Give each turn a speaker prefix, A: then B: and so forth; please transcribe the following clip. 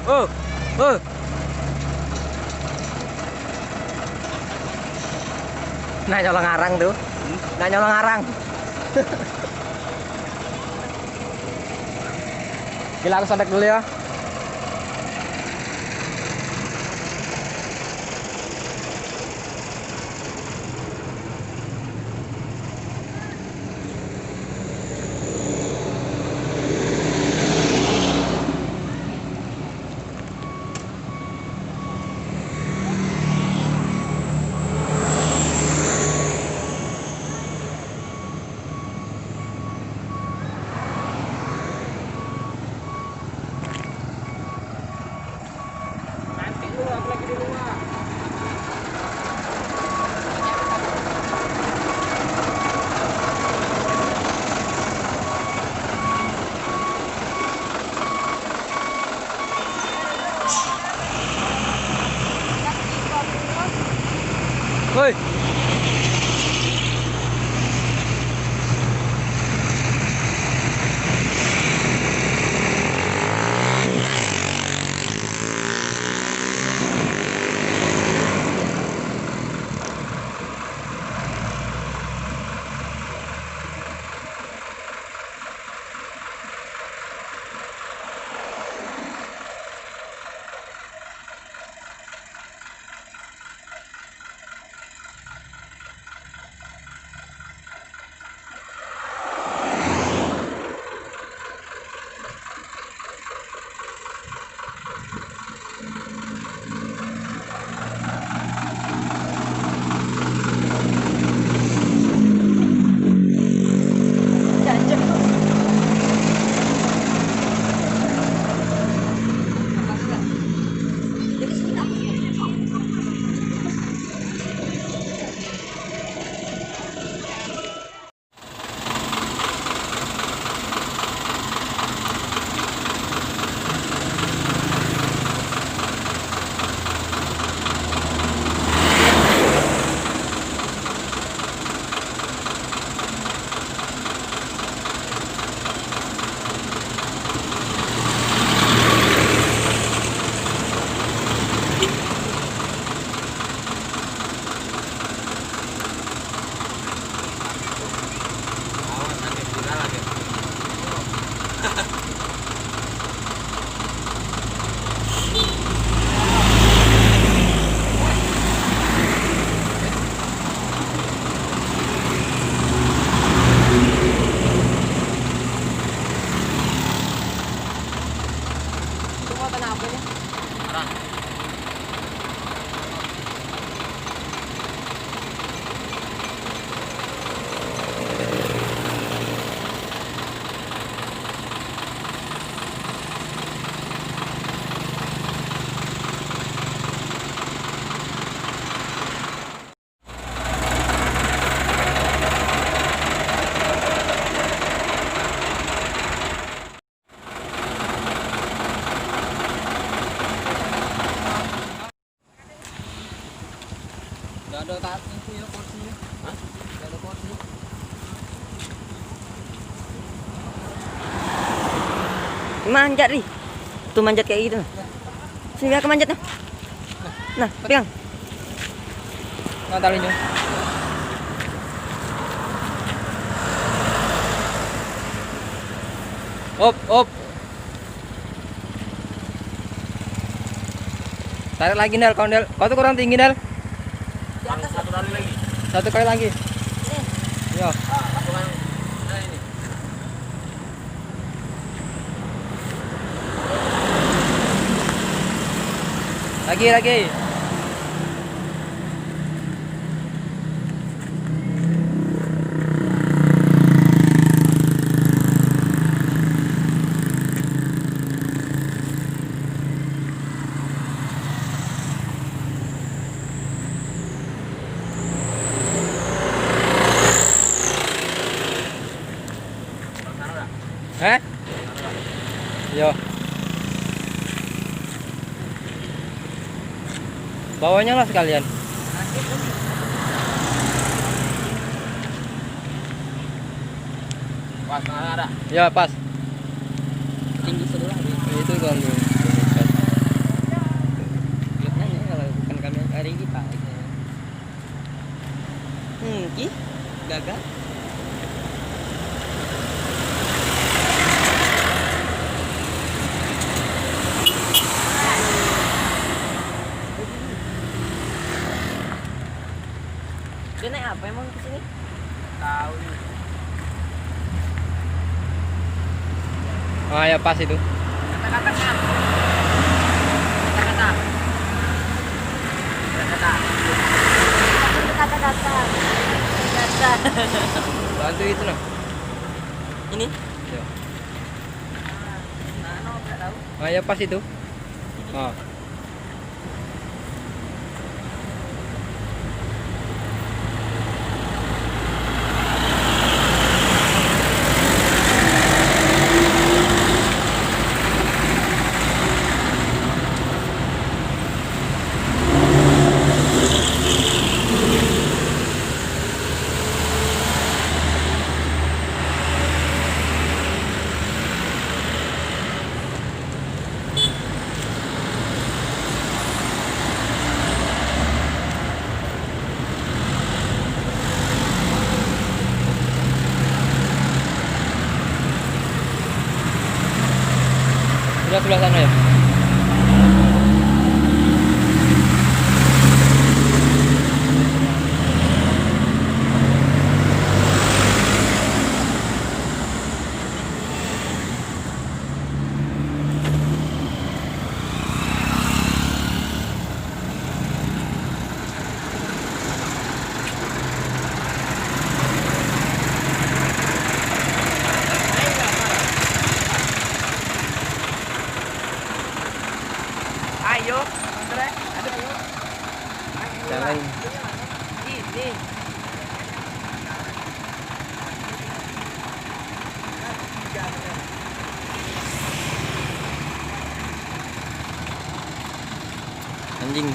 A: oh. Nah nyolong arang tuh. Nah nyolong arang. Gila aku sondek dulu ya. Woi.
B: Gak ada tak itu ya porsinya. Hah? Gak ada porsi.
A: Manjat nih. Tuh manjat kayak gitu. Sini aku manjat nah. Nah, pegang.
B: Nah, talinya. Op. Tarik lagi Del, kau Del. Kau tuh kurang tinggi Del.
C: Satu kali lagi.
B: Satu kali lagi. Yo.
C: Lakukan. Nah ini.
B: Lagi. Yo. Bawanya lah sekalian.
C: Pas tengah ada.
B: Ya pas.
C: Tinggi sebelah.
B: Itu kan.
A: gagal. Dia naik apa emang ke sini?
B: Tahu nih.
C: Oh ya pas itu.
B: Kata-kata kan. Kata-kata. Kata-kata.
A: Kata-kata. Kata.
C: Bantu itu nah.
A: Ini?
C: Ya.
B: Nah, no, enggak tahu.
C: Oh ya pas itu. Oh. Sudah sebelah sana ya.
B: Ayo, Andre. Ada ayo.
C: Jangan.
B: Ini.
C: Anjing.